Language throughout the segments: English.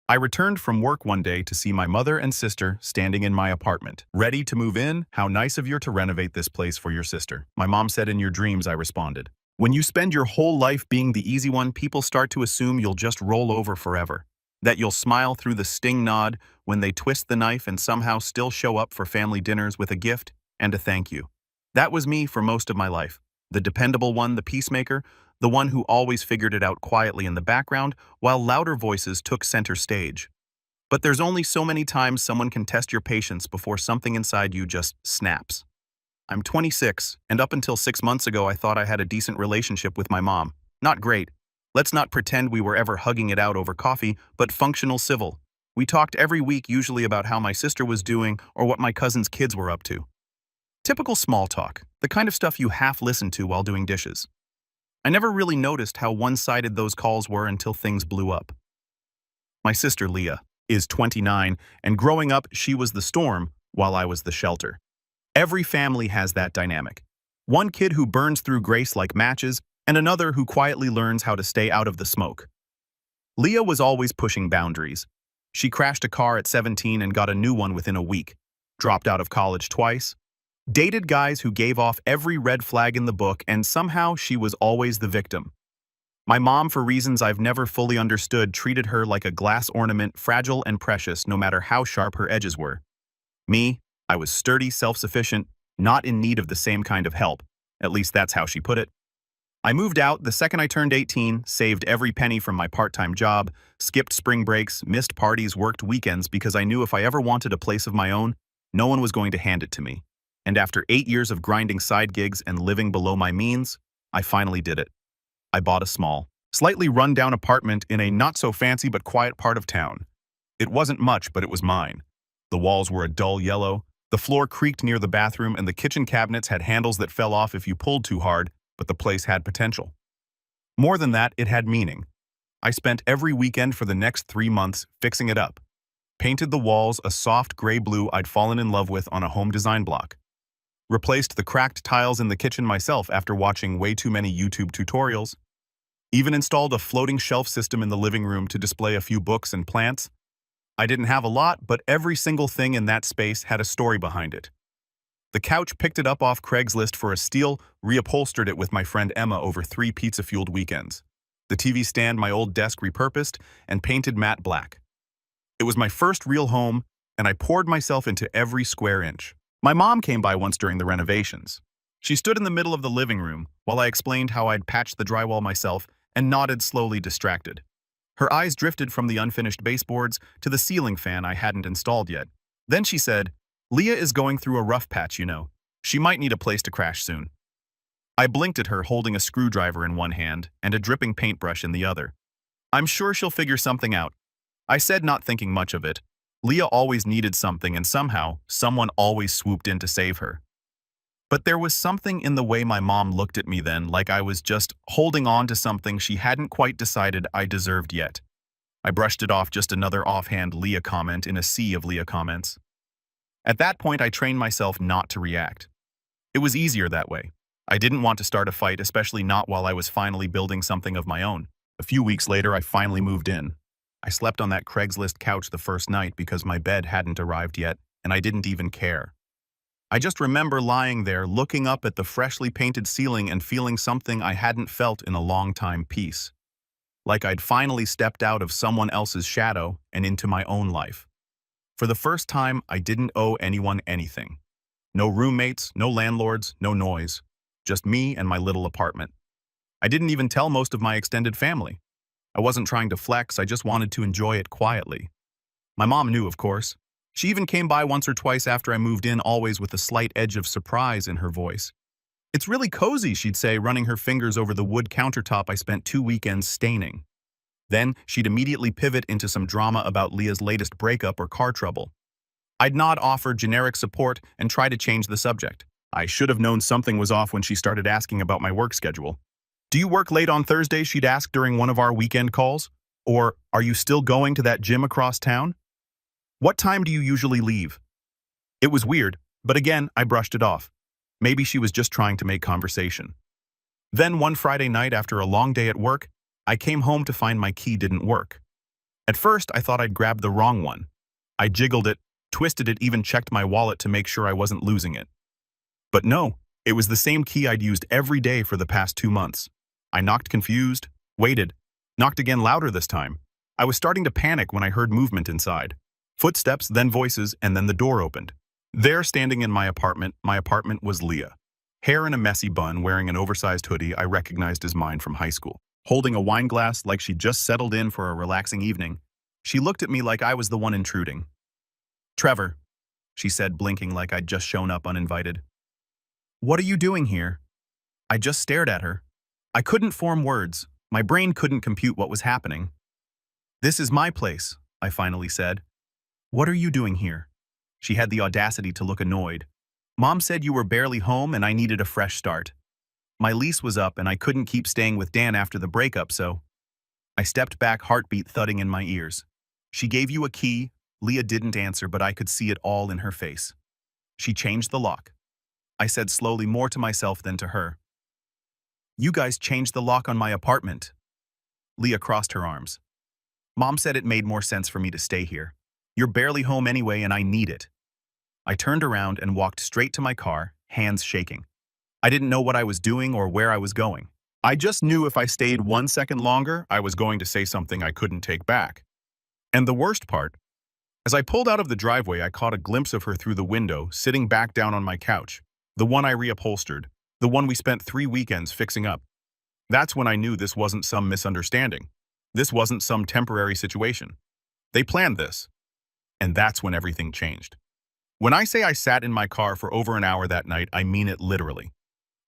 I returned from work one day to see my mother and sister standing in my apartment. Ready to move in? How nice of you to renovate this place for your sister. My mom said in your dreams, I responded. When you spend your whole life being the easy one, people start to assume you'll just roll over forever. That you'll smile through the sting nod when they twist the knife and somehow still show up for family dinners with a gift and a thank you. That was me for most of my life. The dependable one, the peacemaker, the one who always figured it out quietly in the background while louder voices took center stage. But there's only so many times someone can test your patience before something inside you just snaps. I'm 26, and up until 6 months ago I thought I had a decent relationship with my mom. Not great. Let's not pretend we were ever hugging it out over coffee, but functional civil. We talked every week usually about how my sister was doing or what my cousin's kids were up to. Typical small talk, the kind of stuff you half listen to while doing dishes. I never really noticed how one-sided those calls were until things blew up. My sister Leah is 29, and growing up she was the storm while I was the shelter. Every family has that dynamic. One kid who burns through grace like matches, and another who quietly learns how to stay out of the smoke. Leah was always pushing boundaries. She crashed a car at 17 and got a new one within a week, dropped out of college twice, dated guys who gave off every red flag in the book, and somehow she was always the victim. My mom, for reasons I've never fully understood, treated her like a glass ornament, fragile and precious no matter how sharp her edges were. Me, I was sturdy, self-sufficient, not in need of the same kind of help. At least that's how she put it. I moved out the second I turned 18, saved every penny from my part-time job, skipped spring breaks, missed parties, worked weekends because I knew if I ever wanted a place of my own, no one was going to hand it to me. And after 8 years of grinding side gigs and living below my means, I finally did it. I bought a small, slightly run-down apartment in a not-so-fancy but quiet part of town. It wasn't much, but it was mine. The walls were a dull yellow, the floor creaked near the bathroom, and the kitchen cabinets had handles that fell off if you pulled too hard, but the place had potential. More than that, it had meaning. I spent every weekend for the next 3 months fixing it up. Painted the walls a soft gray blue I'd fallen in love with on a home design block. Replaced the cracked tiles in the kitchen myself after watching way too many YouTube tutorials. Even installed a floating shelf system in the living room to display a few books and plants. I didn't have a lot, but every single thing in that space had a story behind it. The couch picked it up off Craigslist for a steal, reupholstered it with my friend Emma over 3 pizza-fueled weekends. The TV stand my old desk repurposed and painted matte black. It was my first real home, and I poured myself into every square inch. My mom came by once during the renovations. She stood in the middle of the living room while I explained how I'd patched the drywall myself and nodded slowly, distracted. Her eyes drifted from the unfinished baseboards to the ceiling fan I hadn't installed yet. Then she said, "Leah is going through a rough patch, you know. She might need a place to crash soon." I blinked at her, holding a screwdriver in one hand and a dripping paintbrush in the other. "I'm sure she'll figure something out," I said, not thinking much of it. Leah always needed something, and somehow, someone always swooped in to save her. But there was something in the way my mom looked at me then, like I was just holding on to something she hadn't quite decided I deserved yet. I brushed it off, just another offhand Leah comment in a sea of Leah comments. At that point, I trained myself not to react. It was easier that way. I didn't want to start a fight, especially not while I was finally building something of my own. A few weeks later, I finally moved in. I slept on that Craigslist couch the first night because my bed hadn't arrived yet, and I didn't even care. I just remember lying there, looking up at the freshly painted ceiling and feeling something I hadn't felt in a long time: peace. Like I'd finally stepped out of someone else's shadow and into my own life. For the first time, I didn't owe anyone anything. No roommates, no landlords, no noise. Just me and my little apartment. I didn't even tell most of my extended family. I wasn't trying to flex, I just wanted to enjoy it quietly. My mom knew, of course. She even came by once or twice after I moved in, always with a slight edge of surprise in her voice. "It's really cozy," she'd say, running her fingers over the wood countertop I spent 2 weekends staining. Then she'd immediately pivot into some drama about Leah's latest breakup or car trouble. I'd nod, offer generic support, and try to change the subject. I should have known something was off when she started asking about my work schedule. "Do you work late on Thursdays?" she'd ask during one of our weekend calls. Or, "Are you still going to that gym across town? What time do you usually leave?" It was weird, but again, I brushed it off. Maybe she was just trying to make conversation. Then one Friday night after a long day at work, I came home to find my key didn't work. At first, I thought I'd grabbed the wrong one. I jiggled it, twisted it, even checked my wallet to make sure I wasn't losing it. But no, it was the same key I'd used every day for the past 2 months. I knocked confused, waited, knocked again louder this time. I was starting to panic when I heard movement inside. Footsteps, then voices, and then the door opened. There, standing in my apartment was Leah. Hair in a messy bun, wearing an oversized hoodie I recognized as mine from high school. Holding a wine glass like she'd just settled in for a relaxing evening, she looked at me like I was the one intruding. "Trevor," she said, blinking like I'd just shown up uninvited. "What are you doing here?" I just stared at her. I couldn't form words. My brain couldn't compute what was happening. "This is my place," I finally said. "What are you doing here?" She had the audacity to look annoyed. "Mom said you were barely home and I needed a fresh start. My lease was up and I couldn't keep staying with Dan after the breakup, so..." I stepped back, heartbeat thudding in my ears. "She gave you a key." Leah didn't answer, but I could see it all in her face. "She changed the lock," I said slowly, more to myself than to her. "You guys changed the lock on my apartment." Leah crossed her arms. "Mom said it made more sense for me to stay here. You're barely home anyway and I need it." I turned around and walked straight to my car, hands shaking. I didn't know what I was doing or where I was going. I just knew if I stayed 1 second longer, I was going to say something I couldn't take back. And the worst part, as I pulled out of the driveway, I caught a glimpse of her through the window, sitting back down on my couch, the one I reupholstered, the one we spent 3 weekends fixing up. That's when I knew this wasn't some misunderstanding. This wasn't some temporary situation. They planned this. And that's when everything changed. When I say I sat in my car for over an hour that night, I mean it literally.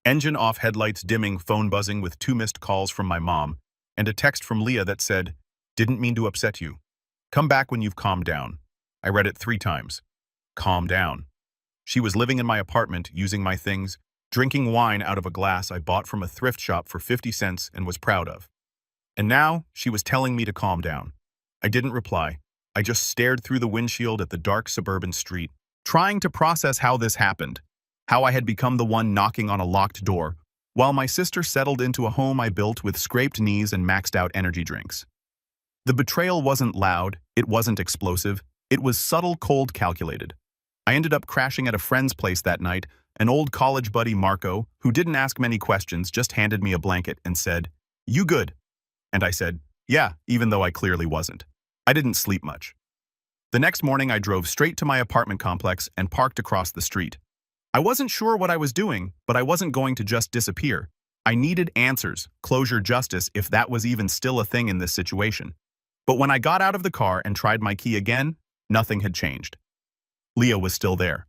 Engine off, headlights dimming, phone buzzing with 2 missed calls from my mom, and a text from Leah that said, "Didn't mean to upset you. Come back when you've calmed down." I read it 3 times. Calm down. She was living in my apartment, using my things, drinking wine out of a glass I bought from a thrift shop for 50 cents and was proud of. And now, she was telling me to calm down. I didn't reply. I just stared through the windshield at the dark suburban street, trying to process how this happened, how I had become the one knocking on a locked door, while my sister settled into a home I built with scraped knees and maxed out energy drinks. The betrayal wasn't loud, it wasn't explosive, it was subtle, cold, calculated. I ended up crashing at a friend's place that night. An old college buddy, Marco, who didn't ask many questions, just handed me a blanket and said, "You good?" And I said, "Yeah," even though I clearly wasn't. I didn't sleep much. The next morning, I drove straight to my apartment complex and parked across the street. I wasn't sure what I was doing, but I wasn't going to just disappear. I needed answers, closure, justice, if that was even still a thing in this situation. But when I got out of the car and tried my key again, nothing had changed. Leah was still there.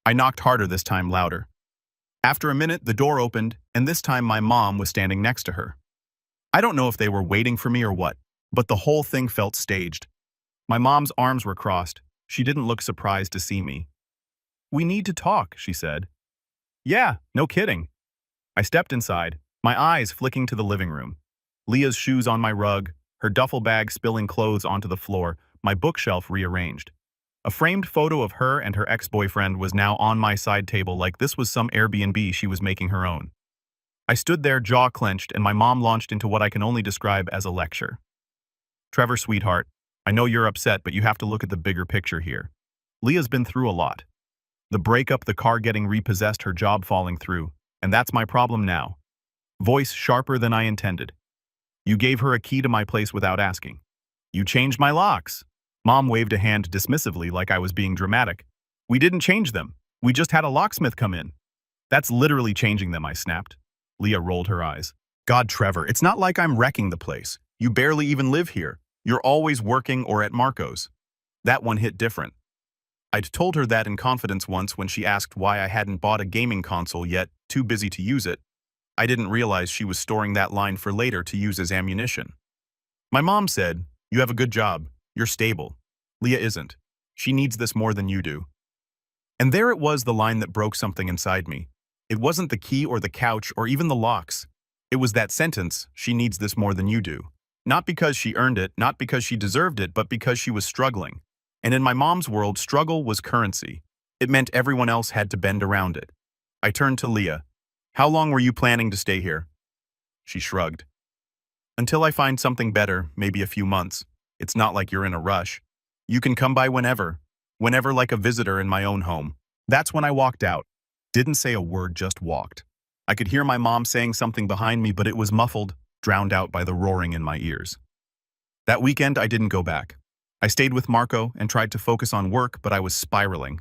I knocked harder this time, louder. After a minute, the door opened, and this time my mom was standing next to her. I don't know if they were waiting for me or what, but the whole thing felt staged. My mom's arms were crossed. She didn't look surprised to see me. "We need to talk," she said. "Yeah, no kidding." I stepped inside, my eyes flicking to the living room. Leah's shoes on my rug, her duffel bag spilling clothes onto the floor, my bookshelf rearranged. A framed photo of her and her ex-boyfriend was now on my side table like this was some Airbnb she was making her own. I stood there, jaw clenched, and my mom launched into what I can only describe as a lecture. "Trevor, sweetheart, I know you're upset, but you have to look at the bigger picture here. Leah's been through a lot. The breakup, the car getting repossessed, her job falling through, and that's my problem now." Voice sharper than I intended. "You gave her a key to my place without asking. You changed my locks." Mom waved a hand dismissively like I was being dramatic. "We didn't change them. We just had a locksmith come in." "That's literally changing them," I snapped. Leah rolled her eyes. "God, Trevor, it's not like I'm wrecking the place. You barely even live here. You're always working or at Marco's." That one hit different. I'd told her that in confidence once when she asked why I hadn't bought a gaming console yet, too busy to use it. I didn't realize she was storing that line for later to use as ammunition. My mom said, "You have a good job. You're stable. Leah isn't. She needs this more than you do." And there it was, the line that broke something inside me. It wasn't the key or the couch or even the locks. It was that sentence, "She needs this more than you do." Not because she earned it, not because she deserved it, but because she was struggling. And in my mom's world, struggle was currency. It meant everyone else had to bend around it. I turned to Leah. "How long were you planning to stay here?" She shrugged. "Until I find something better, maybe a few months." It's not like you're in a rush. You can come by whenever like a visitor in my own home. That's when I walked out. Didn't say a word, just walked. I could hear my mom saying something behind me, but it was muffled, drowned out by the roaring in my ears. That weekend, I didn't go back. I stayed with Marco and tried to focus on work, but I was spiraling.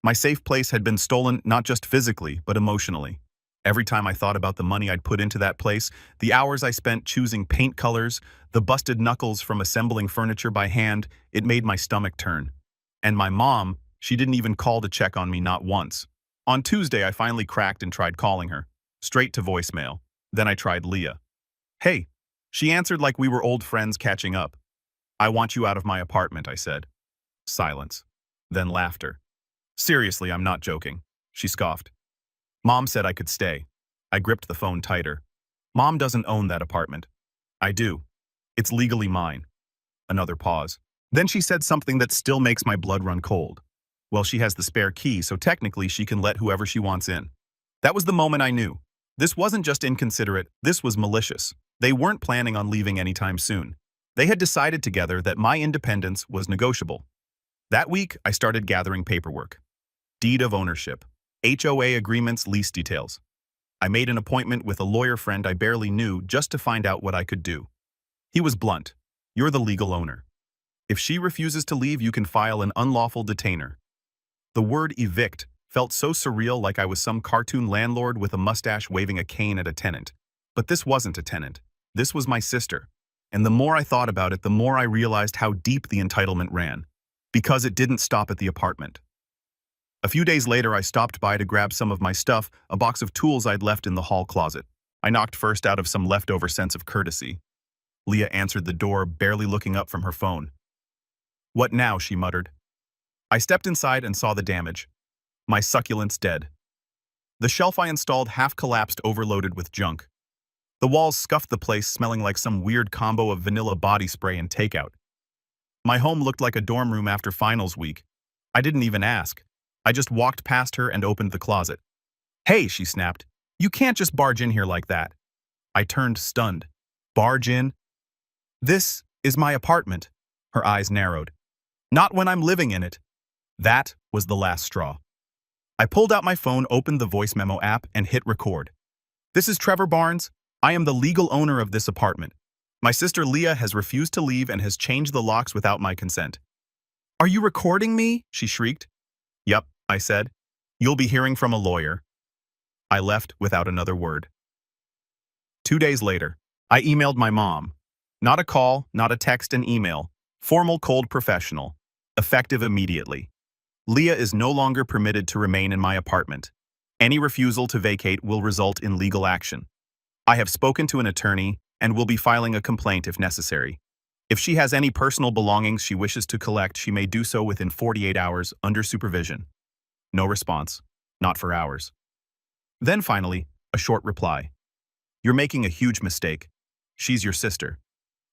My safe place had been stolen not just physically, but emotionally. Every time I thought about the money I'd put into that place, the hours I spent choosing paint colors, the busted knuckles from assembling furniture by hand, it made my stomach turn. And my mom, she didn't even call to check on me, not once. On Tuesday, I finally cracked and tried calling her. Straight to voicemail. Then I tried Leah. "Hey." She answered like we were old friends catching up. "I want you out of my apartment," I said. Silence. Then laughter. "Seriously, I'm not joking," she scoffed. "Mom said I could stay." I gripped the phone tighter. "Mom doesn't own that apartment." "I do. It's legally mine." Another pause. Then she said something that still makes my blood run cold. "Well, she has the spare key, so technically she can let whoever she wants in." That was the moment I knew. This wasn't just inconsiderate, this was malicious. They weren't planning on leaving anytime soon. They had decided together that my independence was negotiable. That week, I started gathering paperwork. Deed of ownership, HOA agreements, lease details. I made an appointment with a lawyer friend I barely knew just to find out what I could do. He was blunt. "You're the legal owner. If she refuses to leave, you can file an unlawful detainer." The word evict felt so surreal, like I was some cartoon landlord with a mustache waving a cane at a tenant. But this wasn't a tenant. This was my sister. And the more I thought about it, the more I realized how deep the entitlement ran. Because it didn't stop at the apartment. A few days later, I stopped by to grab some of my stuff, a box of tools I'd left in the hall closet. I knocked first out of some leftover sense of courtesy. Leah answered the door, barely looking up from her phone. "What now?" she muttered. I stepped inside and saw the damage. My succulents dead. The shelf I installed half-collapsed, overloaded with junk. The walls scuffed the place, smelling like some weird combo of vanilla body spray and takeout. My home looked like a dorm room after finals week. I didn't even ask. I just walked past her and opened the closet. "Hey," she snapped. "You can't just barge in here like that." I turned, stunned. "Barge in? This is my apartment." Her eyes narrowed. "Not when I'm living in it." That was the last straw. I pulled out my phone, opened the voice memo app, and hit record. "This is Trevor Barnes. I am the legal owner of this apartment. My sister Leah has refused to leave and has changed the locks without my consent." "Are you recording me?" she shrieked. "Yup," I said. "You'll be hearing from a lawyer." I left without another word. 2 days later, I emailed my mom. Not a call, not a text, an email. Formal, cold, professional. Effective immediately. Leah is no longer permitted to remain in my apartment. Any refusal to vacate will result in legal action. I have spoken to an attorney and will be filing a complaint if necessary. If she has any personal belongings she wishes to collect, she may do so within 48 hours under supervision. No response. Not for hours. Then finally, a short reply. "You're making a huge mistake. She's your sister.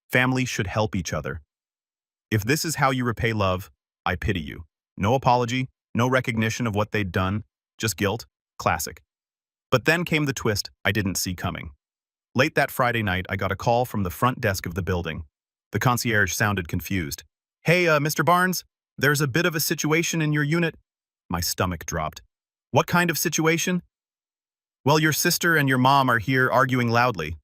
Family should help each other. If this is how you repay love, I pity you." No apology, no recognition of what they'd done, just guilt. Classic. But then came the twist I didn't see coming. Late that Friday night, I got a call from the front desk of the building. The concierge sounded confused. "Hey, Mr. Barnes, there's a bit of a situation in your unit." My stomach dropped. "What kind of situation?" "Well, your sister and your mom are here arguing loudly."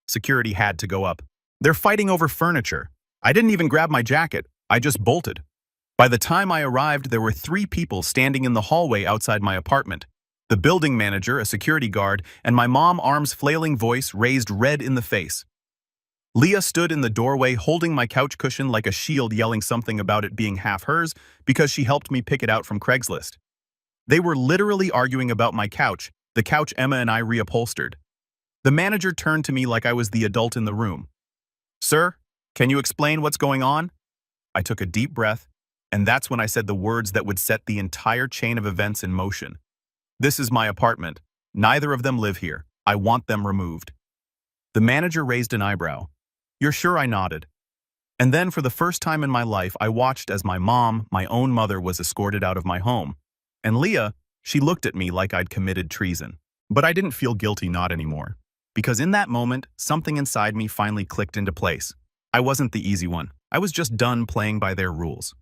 Security had to go up. "They're fighting over furniture. I didn't even grab my jacket. I just bolted." By the time I arrived, there were 3 people standing in the hallway outside my apartment. The building manager, a security guard, and my mom, arms flailing, voice raised, red in the face. Leah stood in the doorway holding my couch cushion like a shield, yelling something about it being half hers because she helped me pick it out from Craigslist. They were literally arguing about my couch, the couch Emma and I reupholstered. The manager turned to me like I was the adult in the room. "Sir, can you explain what's going on?" I took a deep breath, and that's when I said the words that would set the entire chain of events in motion. "This is my apartment. Neither of them live here. I want them removed." The manager raised an eyebrow. "You're sure?" I nodded. And then, for the first time in my life, I watched as my mom, my own mother, was escorted out of my home. And Leah, she looked at me like I'd committed treason. But I didn't feel guilty, not anymore. Because in that moment, something inside me finally clicked into place. I wasn't the easy one. I was just done playing by their rules.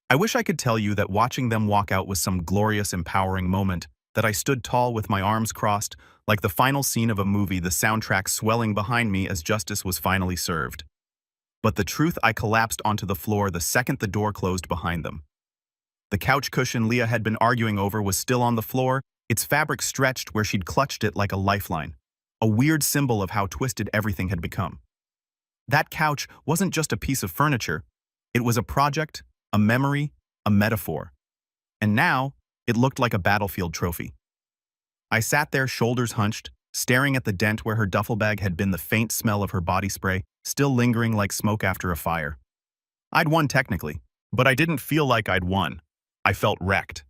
I wish I could tell you that watching them walk out was some glorious, empowering moment, that I stood tall with my arms crossed, like the final scene of a movie, the soundtrack swelling behind me as justice was finally served. But the truth, I collapsed onto the floor the second the door closed behind them. The couch cushion Leah had been arguing over was still on the floor, its fabric stretched where she'd clutched it like a lifeline, a weird symbol of how twisted everything had become. That couch wasn't just a piece of furniture, it was a project, a memory, a metaphor. And now, it looked like a battlefield trophy. I sat there, shoulders hunched, staring at the dent where her duffel bag had been, the faint smell of her body spray still lingering like smoke after a fire. I'd won technically, but I didn't feel like I'd won. I felt wrecked.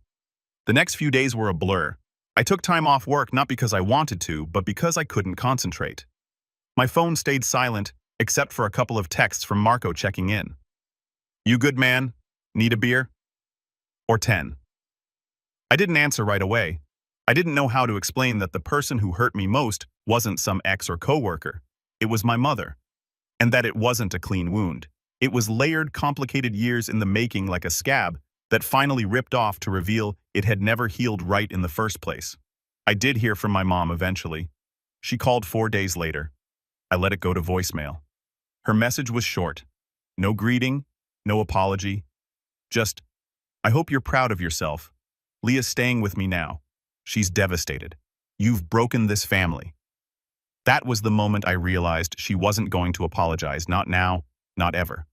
The next few days were a blur. I took time off work not because I wanted to, but because I couldn't concentrate. My phone stayed silent, except for a couple of texts from Marco checking in. "You good, man? Need a beer?" Or 10. I didn't answer right away. I didn't know how to explain that the person who hurt me most wasn't some ex or coworker. It was my mother. And that it wasn't a clean wound. It was layered, complicated years in the making, like a scab that finally ripped off to reveal it had never healed right in the first place. I did hear from my mom eventually. She called 4 days later. I let it go to voicemail. Her message was short. No greeting, no apology. Just, "I hope you're proud of yourself. Leah's staying with me now. She's devastated. You've broken this family." That was the moment I realized she wasn't going to apologize, not now, not ever.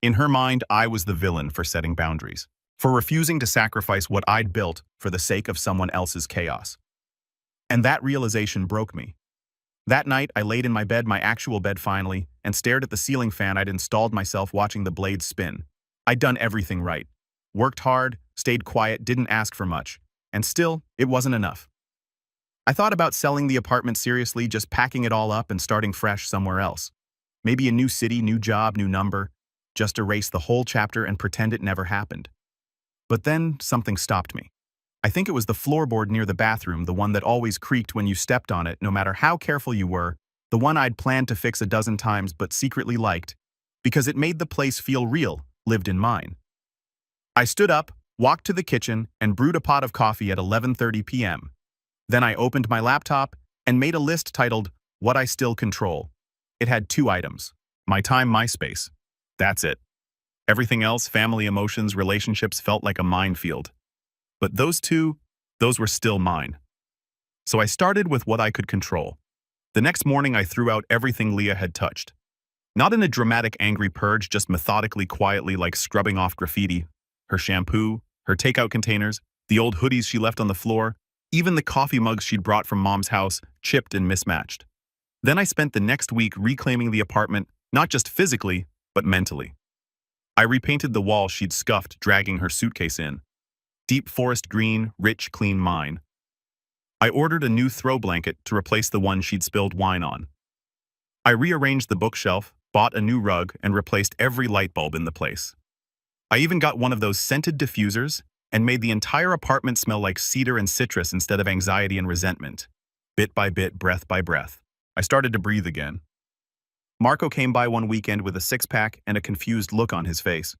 In her mind, I was the villain for setting boundaries, for refusing to sacrifice what I'd built for the sake of someone else's chaos. And that realization broke me. That night, I laid in my bed, my actual bed finally, and stared at the ceiling fan I'd installed myself, watching the blades spin. I'd done everything right. Worked hard, stayed quiet, didn't ask for much. And still, it wasn't enough. I thought about selling the apartment seriously, just packing it all up and starting fresh somewhere else. Maybe a new city, new job, new number. Just erase the whole chapter and pretend it never happened. But then something stopped me. I think it was the floorboard near the bathroom, the one that always creaked when you stepped on it, no matter how careful you were, the one I'd planned to fix a dozen times but secretly liked, because it made the place feel real, lived in mine. I stood up, walked to the kitchen, and brewed a pot of coffee at 11:30 p.m. Then I opened my laptop and made a list titled, "What I Still Control." It had 2 items. My time, my space. That's it. Everything else, family, emotions, relationships, felt like a minefield. But those 2, those were still mine. So I started with what I could control. The next morning I threw out everything Leah had touched. Not in a dramatic, angry purge, just methodically, quietly, like scrubbing off graffiti. Her shampoo, her takeout containers, the old hoodies she left on the floor, even the coffee mugs she'd brought from Mom's house, chipped and mismatched. Then I spent the next week reclaiming the apartment, not just physically, but mentally. I repainted the walls she'd scuffed, dragging her suitcase in. Deep forest green, rich, clean mine. I ordered a new throw blanket to replace the one she'd spilled wine on. I rearranged the bookshelf, bought a new rug, and replaced every light bulb in the place. I even got one of those scented diffusers and made the entire apartment smell like cedar and citrus instead of anxiety and resentment. Bit by bit, breath by breath, I started to breathe again. Marco came by one weekend with a 6-pack and a confused look on his face.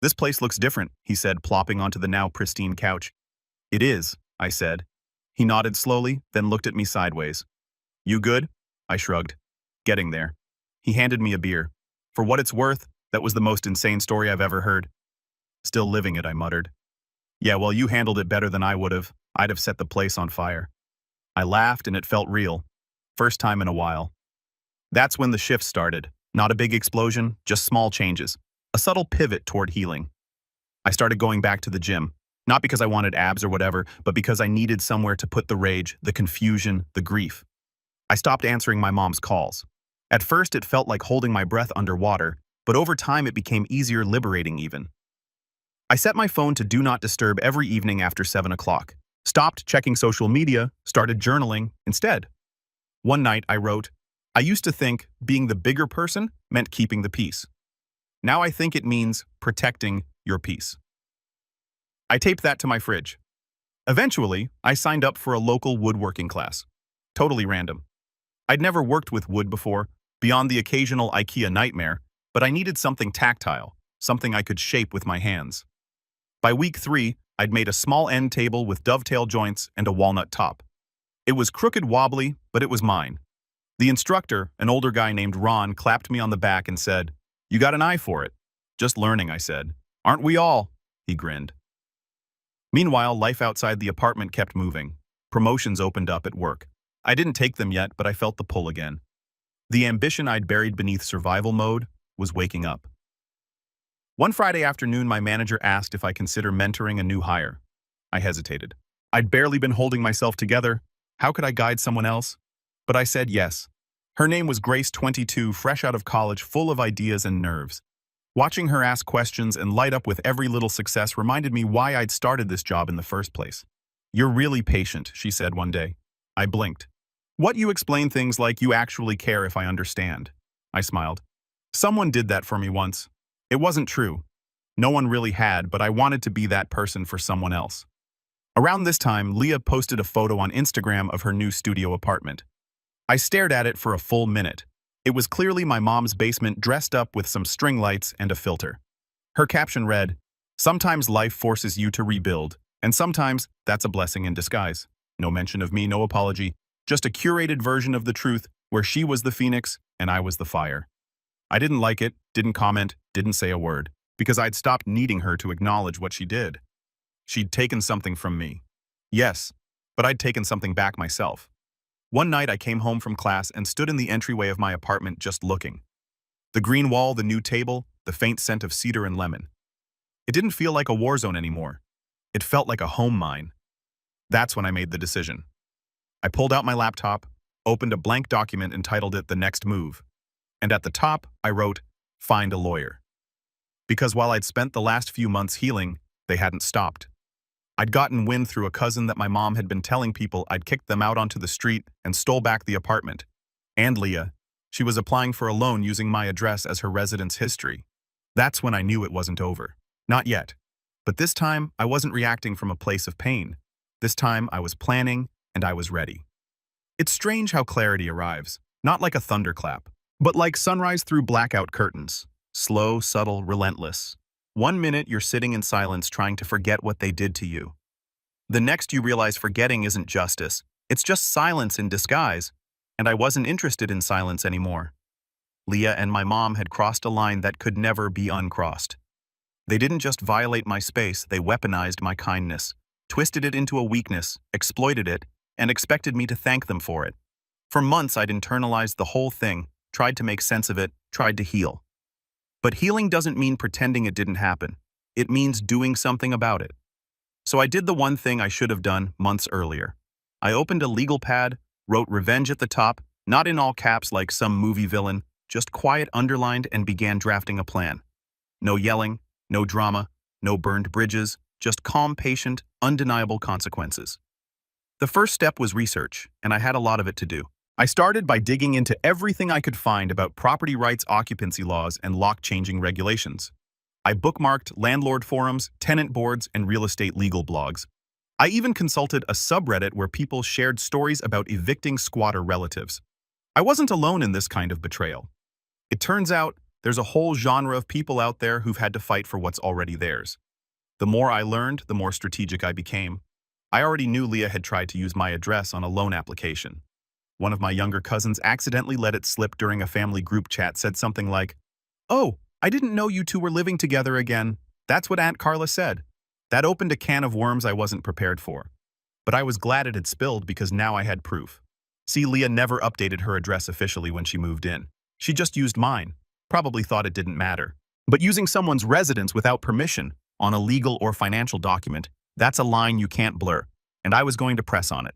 "This place looks different," he said, plopping onto the now pristine couch. "It is," I said. He nodded slowly, then looked at me sideways. "You good?" I shrugged. "Getting there." He handed me a beer. For what it's worth, that was the most insane story I've ever heard. "Still living it," I muttered. "Yeah, well, you handled it better than I would have. I'd have set the place on fire." I laughed and it felt real. First time in a while. That's when the shift started. Not a big explosion, just small changes. A subtle pivot toward healing. I started going back to the gym. Not because I wanted abs or whatever, but because I needed somewhere to put the rage, the confusion, the grief. I stopped answering my mom's calls. At first it felt like holding my breath underwater, but over time it became easier, liberating even. I set my phone to do not disturb every evening after 7 o'clock. Stopped checking social media, started journaling instead. One night I wrote, "I used to think being the bigger person meant keeping the peace. Now I think it means protecting your peace." I taped that to my fridge. Eventually, I signed up for a local woodworking class. Totally random. I'd never worked with wood before, beyond the occasional IKEA nightmare, but I needed something tactile, something I could shape with my hands. By week 3, I'd made a small end table with dovetail joints and a walnut top. It was crooked wobbly, but it was mine. The instructor, an older guy named Ron, clapped me on the back and said, "You got an eye for it." "Just learning," I said. "Aren't we all?" He grinned. Meanwhile, life outside the apartment kept moving. Promotions opened up at work. I didn't take them yet, but I felt the pull again. The ambition I'd buried beneath survival mode was waking up. One Friday afternoon, my manager asked if I consider mentoring a new hire. I hesitated. I'd barely been holding myself together. How could I guide someone else? But I said yes. Her name was Grace, 22, fresh out of college, full of ideas and nerves. Watching her ask questions and light up with every little success reminded me why I'd started this job in the first place. "You're really patient," she said one day. I blinked. "What, you explain things like you actually care if I understand?" I smiled. "Someone did that for me once. It wasn't true. No one really had, but I wanted to be that person for someone else." Around this time, Leah posted a photo on Instagram of her new studio apartment. I stared at it for a full minute. It was clearly my mom's basement dressed up with some string lights and a filter. Her caption read, "Sometimes life forces you to rebuild, and sometimes that's a blessing in disguise." No mention of me, no apology, just a curated version of the truth where she was the phoenix and I was the fire. I didn't like it, didn't comment, didn't say a word, because I'd stopped needing her to acknowledge what she did. She'd taken something from me. Yes, but I'd taken something back myself. One night I came home from class and stood in the entryway of my apartment just looking. The green wall, the new table, the faint scent of cedar and lemon. It didn't feel like a war zone anymore. It felt like a home mine. That's when I made the decision. I pulled out my laptop, opened a blank document and titled it "The Next Move." And at the top, I wrote, "Find a lawyer." Because while I'd spent the last few months healing, they hadn't stopped. I'd gotten wind through a cousin that my mom had been telling people I'd kicked them out onto the street and stole back the apartment. And Leah. She was applying for a loan using my address as her residence history. That's when I knew it wasn't over. Not yet. But this time, I wasn't reacting from a place of pain. This time, I was planning, and I was ready. It's strange how clarity arrives, not like a thunderclap, but like sunrise through blackout curtains. Slow, subtle, relentless. One minute you're sitting in silence trying to forget what they did to you. The next you realize forgetting isn't justice, it's just silence in disguise, and I wasn't interested in silence anymore. Leah and my mom had crossed a line that could never be uncrossed. They didn't just violate my space, they weaponized my kindness, twisted it into a weakness, exploited it, and expected me to thank them for it. For months I'd internalized the whole thing, tried to make sense of it, tried to heal. But healing doesn't mean pretending it didn't happen. It means doing something about it. So I did the one thing I should have done months earlier. I opened a legal pad, wrote "revenge" at the top, not in all caps like some movie villain, just quiet underlined, and began drafting a plan. No yelling, no drama, no burned bridges, just calm, patient, undeniable consequences. The first step was research, and I had a lot of it to do. I started by digging into everything I could find about property rights, occupancy laws, and lock-changing regulations. I bookmarked landlord forums, tenant boards, and real estate legal blogs. I even consulted a subreddit where people shared stories about evicting squatter relatives. I wasn't alone in this kind of betrayal. It turns out there's a whole genre of people out there who've had to fight for what's already theirs. The more I learned, the more strategic I became. I already knew Leah had tried to use my address on a loan application. One of my younger cousins accidentally let it slip during a family group chat, said something like, "Oh, I didn't know you two were living together again. That's what Aunt Carla said." That opened a can of worms I wasn't prepared for. But I was glad it had spilled because now I had proof. See, Leah never updated her address officially when she moved in. She just used mine, probably thought it didn't matter. But using someone's residence without permission, on a legal or financial document, that's a line you can't blur, and I was going to press on it.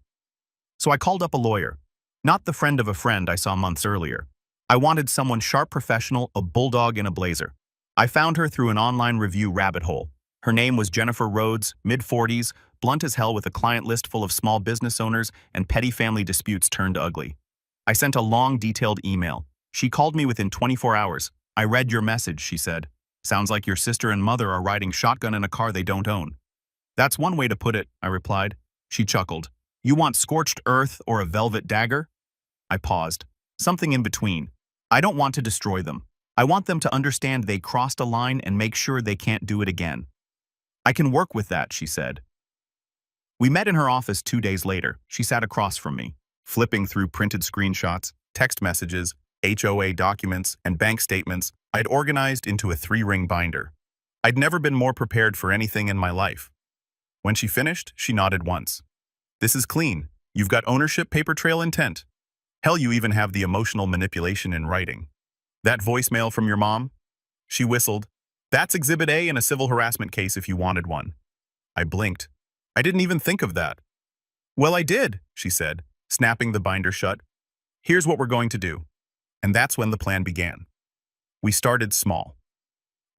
So I called up a lawyer. Not the friend of a friend I saw months earlier. I wanted someone sharp, professional, a bulldog in a blazer. I found her through an online review rabbit hole. Her name was Jennifer Rhodes, mid-40s, blunt as hell with a client list full of small business owners and petty family disputes turned ugly. I sent a long, detailed email. She called me within 24 hours. "I read your message," she said. "Sounds like your sister and mother are riding shotgun in a car they don't own." "That's one way to put it," I replied. She chuckled. "You want scorched earth or a velvet dagger?" I paused. Something in between. I don't want to destroy them. I want them to understand they crossed a line and make sure they can't do it again. I can work with that, she said. We met in her office 2 days later. She sat across from me, flipping through printed screenshots, text messages, HOA documents, and bank statements I'd organized into a 3-ring binder. I'd never been more prepared for anything in my life. When she finished, she nodded once. This is clean. You've got ownership, paper trail, intent. Hell, you even have the emotional manipulation in writing. That voicemail from your mom? She whistled. That's Exhibit A in a civil harassment case if you wanted one. I blinked. I didn't even think of that. Well, I did, she said, snapping the binder shut. Here's what we're going to do. And that's when the plan began. We started small.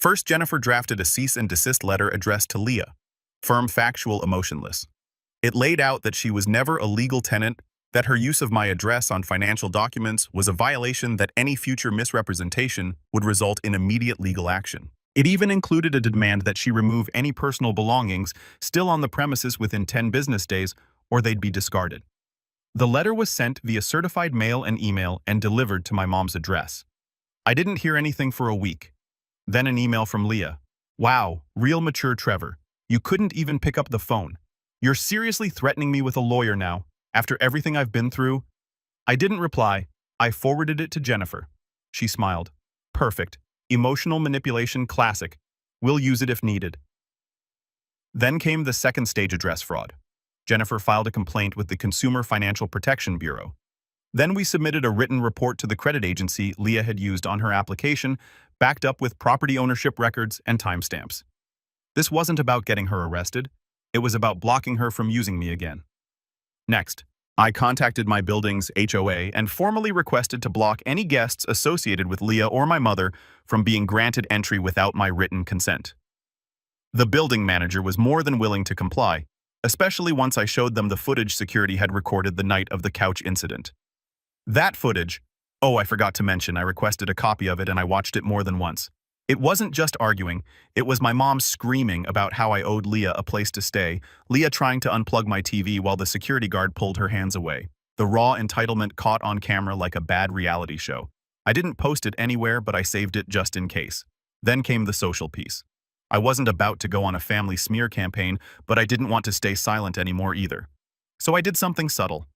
First, Jennifer drafted a cease and desist letter addressed to Leah, firm, factual, emotionless. It laid out that she was never a legal tenant, that her use of my address on financial documents was a violation, that any future misrepresentation would result in immediate legal action. It even included a demand that she remove any personal belongings still on the premises within 10 business days, or they'd be discarded. The letter was sent via certified mail and email and delivered to my mom's address. I didn't hear anything for a week. Then an email from Leah. Wow, real mature Trevor. You couldn't even pick up the phone. You're seriously threatening me with a lawyer now, after everything I've been through? I didn't reply. I forwarded it to Jennifer. She smiled. Perfect. Emotional manipulation classic. We'll use it if needed. Then came the second stage address fraud. Jennifer filed a complaint with the Consumer Financial Protection Bureau. Then we submitted a written report to the credit agency Leah had used on her application, backed up with property ownership records and timestamps. This wasn't about getting her arrested. It was about blocking her from using me again. Next, I contacted my building's HOA and formally requested to block any guests associated with Leah or my mother from being granted entry without my written consent. The building manager was more than willing to comply, especially once I showed them the footage security had recorded the night of the couch incident. That footage, oh, I forgot to mention, I requested a copy of it and I watched it more than once. It wasn't just arguing, it was my mom screaming about how I owed Leah a place to stay, Leah trying to unplug my TV while the security guard pulled her hands away. The raw entitlement caught on camera like a bad reality show. I didn't post it anywhere, but I saved it just in case. Then came the social piece. I wasn't about to go on a family smear campaign, but I didn't want to stay silent anymore either. So I did something subtle.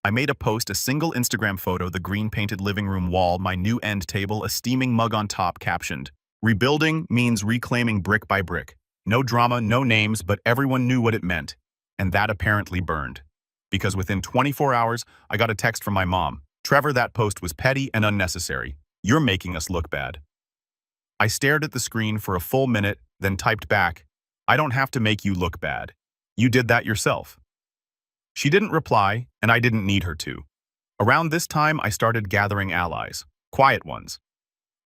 I made a post, a single Instagram photo, the green-painted living room wall, my new end table, a steaming mug on top, captioned, "Rebuilding means reclaiming brick by brick." No drama, no names, but everyone knew what it meant. And that apparently burned. Because within 24 hours, I got a text from my mom. "Trevor, that post was petty and unnecessary. You're making us look bad." I stared at the screen for a full minute, then typed back, "I don't have to make you look bad. You did that yourself." She didn't reply, and I didn't need her to. Around this time, I started gathering allies, quiet ones.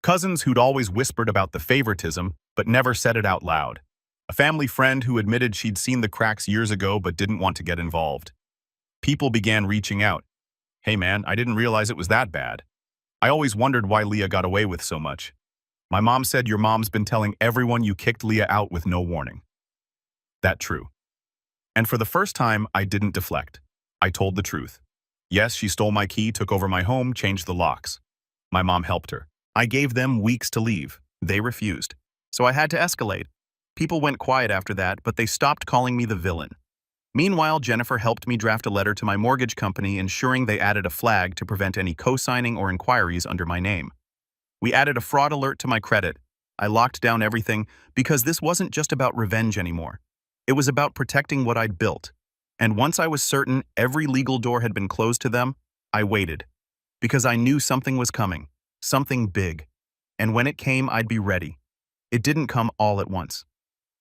Cousins who'd always whispered about the favoritism, but never said it out loud. A family friend who admitted she'd seen the cracks years ago but didn't want to get involved. People began reaching out. "Hey man, I didn't realize it was that bad. I always wondered why Leah got away with so much. My mom said your mom's been telling everyone you kicked Leah out with no warning." That true. And for the first time, I didn't deflect. I told the truth. Yes, she stole my key, took over my home, changed the locks. My mom helped her. I gave them weeks to leave. They refused. So I had to escalate. People went quiet after that, but they stopped calling me the villain. Meanwhile, Jennifer helped me draft a letter to my mortgage company ensuring they added a flag to prevent any co-signing or inquiries under my name. We added a fraud alert to my credit. I locked down everything because this wasn't just about revenge anymore. It was about protecting what I'd built. And once I was certain every legal door had been closed to them, I waited. Because I knew something was coming. Something big. And when it came, I'd be ready. It didn't come all at once.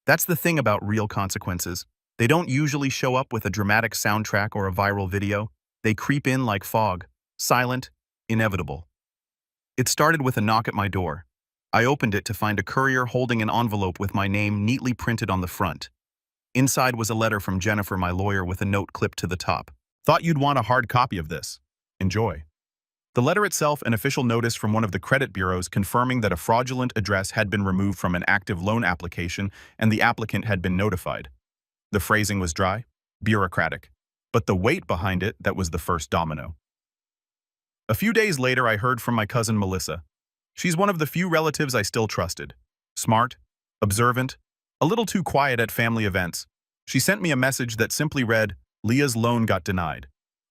That's the thing about real consequences. They don't usually show up with a dramatic soundtrack or a viral video. They creep in like fog. Silent, inevitable. It started with a knock at my door. I opened it to find a courier holding an envelope with my name neatly printed on the front. Inside was a letter from Jennifer, my lawyer, with a note clipped to the top. "Thought you'd want a hard copy of this. Enjoy." The letter itself, an official notice from one of the credit bureaus confirming that a fraudulent address had been removed from an active loan application and the applicant had been notified. The phrasing was dry, bureaucratic, but the weight behind it, that was the first domino. A few days later, I heard from my cousin Melissa. She's one of the few relatives I still trusted. Smart, observant, a little too quiet at family events. She sent me a message that simply read, "Leah's loan got denied.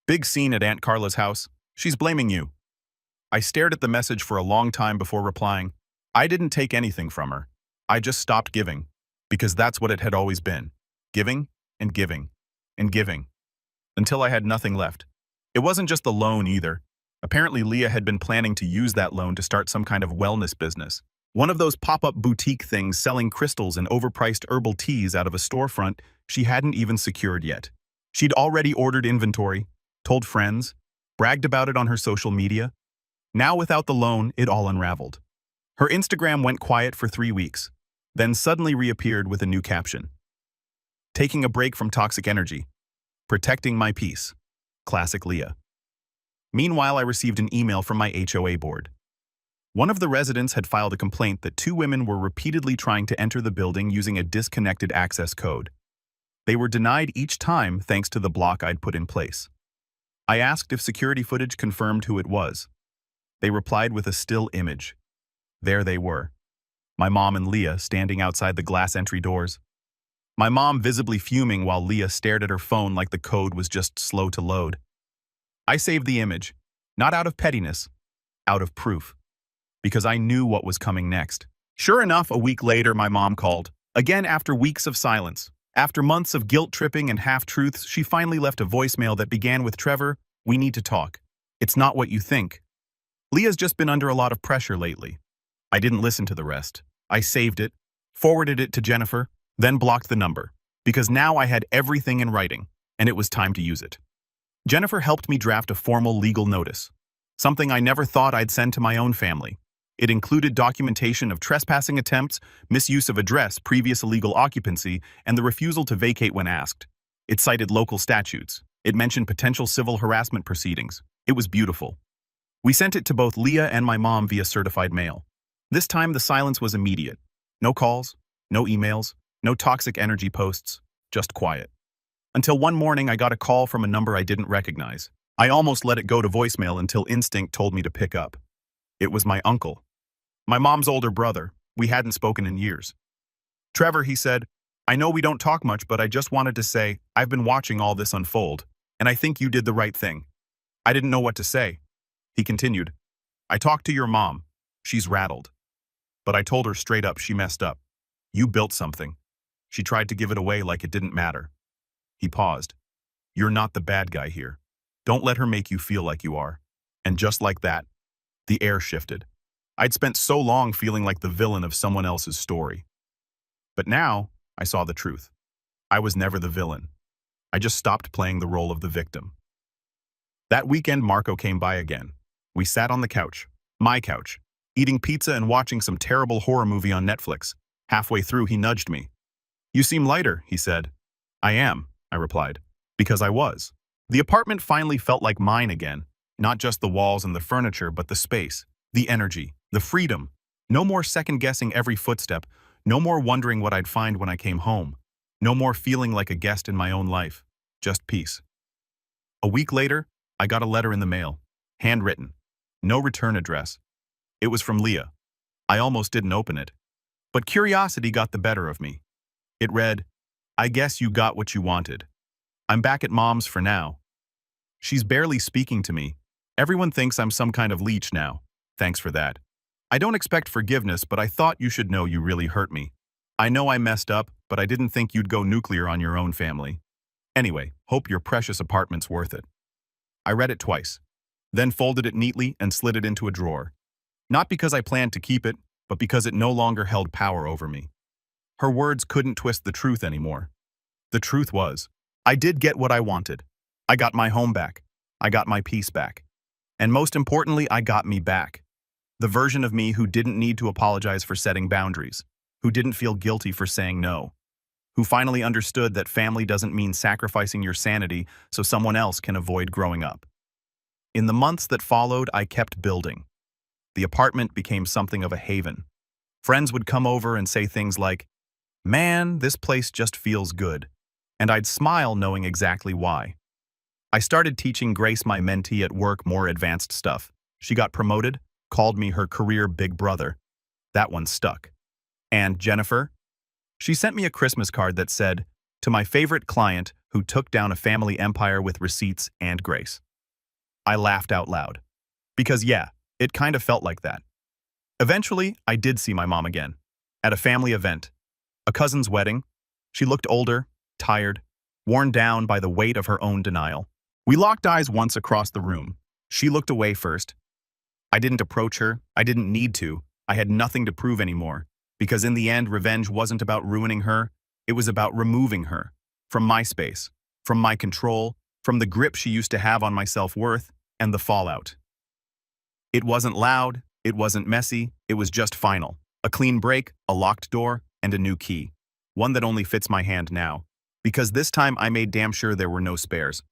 Big scene at Aunt Carla's house. She's blaming you." I stared at the message for a long time before replying. I didn't take anything from her. I just stopped giving, because that's what it had always been. Giving and giving and giving, until I had nothing left. It wasn't just the loan either. Apparently Leah had been planning to use that loan to start some kind of wellness business. One of those pop-up boutique things selling crystals and overpriced herbal teas out of a storefront she hadn't even secured yet. She'd already ordered inventory, told friends, bragged about it on her social media. Now without the loan, it all unraveled. Her Instagram went quiet for 3 weeks, then suddenly reappeared with a new caption. "Taking a break from toxic energy. Protecting my peace. Classic Leah." Meanwhile, I received an email from my HOA board. One of the residents had filed a complaint that 2 women were repeatedly trying to enter the building using a disconnected access code. They were denied each time thanks to the block I'd put in place. I asked if security footage confirmed who it was. They replied with a still image. There they were, my mom and Leah standing outside the glass entry doors. My mom visibly fuming while Leah stared at her phone like the code was just slow to load. I saved the image, not out of pettiness, out of proof, because I knew what was coming next. Sure enough, a week later my mom called, again after weeks of silence. After months of guilt-tripping and half-truths, she finally left a voicemail that began with, "Trevor, we need to talk. It's not what you think. Leah's just been under a lot of pressure lately." I didn't listen to the rest. I saved it, forwarded it to Jennifer, then blocked the number, because now I had everything in writing, and it was time to use it. Jennifer helped me draft a formal legal notice, something I never thought I'd send to my own family. It included documentation of trespassing attempts, misuse of address, previous illegal occupancy, and the refusal to vacate when asked. It cited local statutes. It mentioned potential civil harassment proceedings. It was beautiful. We sent it to both Leah and my mom via certified mail. This time the silence was immediate. No calls, no emails, no toxic energy posts, just quiet. Until one morning I got a call from a number I didn't recognize. I almost let it go to voicemail until instinct told me to pick up. It was my uncle. My mom's older brother. We hadn't spoken in years. "Trevor," he said, "I know we don't talk much, but I just wanted to say I've been watching all this unfold, and I think you did the right thing." I didn't know what to say. He continued, "I talked to your mom. She's rattled. But I told her straight up she messed up. You built something. She tried to give it away like it didn't matter." He paused. "You're not the bad guy here. Don't let her make you feel like you are." And just like that, the air shifted. I'd spent so long feeling like the villain of someone else's story. But now, I saw the truth. I was never the villain. I just stopped playing the role of the victim. That weekend, Marco came by again. We sat on the couch, my couch, eating pizza and watching some terrible horror movie on Netflix. Halfway through, he nudged me. "You seem lighter," he said. "I am," I replied, because I was. The apartment finally felt like mine again, not just the walls and the furniture, but the space, the energy, the freedom. No more second-guessing every footstep, no more wondering what I'd find when I came home, no more feeling like a guest in my own life, just peace. A week later, I got a letter in the mail, handwritten, no return address. It was from Leah. I almost didn't open it, but curiosity got the better of me. It read, "I guess you got what you wanted. I'm back at Mom's for now. She's barely speaking to me. Everyone thinks I'm some kind of leech now. Thanks for that. I don't expect forgiveness, but I thought you should know you really hurt me. I know I messed up, but I didn't think you'd go nuclear on your own family. Anyway, hope your precious apartment's worth it." I read it twice, then folded it neatly and slid it into a drawer. Not because I planned to keep it, but because it no longer held power over me. Her words couldn't twist the truth anymore. The truth was, I did get what I wanted. I got my home back. I got my peace back. And most importantly, I got me back. The version of me who didn't need to apologize for setting boundaries, who didn't feel guilty for saying no, who finally understood that family doesn't mean sacrificing your sanity so someone else can avoid growing up. In the months that followed, I kept building. The apartment became something of a haven. Friends would come over and say things like, "Man, this place just feels good." And I'd smile knowing exactly why. I started teaching Grace, my mentee at work, more advanced stuff. She got promoted, called me her career big brother. That one stuck. And Jennifer? She sent me a Christmas card that said, "To my favorite client who took down a family empire with receipts and grace." I laughed out loud. Because yeah, it kind of felt like that. Eventually, I did see my mom again. At a family event. A cousin's wedding. She looked older, tired, worn down by the weight of her own denial. We locked eyes once across the room. She looked away first. I didn't approach her. I didn't need to. I had nothing to prove anymore. Because in the end, revenge wasn't about ruining her. It was about removing her. From my space. From my control. From the grip she used to have on my self-worth. And the fallout. It wasn't loud. It wasn't messy. It was just final. A clean break, a locked door, and a new key. One that only fits my hand now. Because this time I made damn sure there were no spares.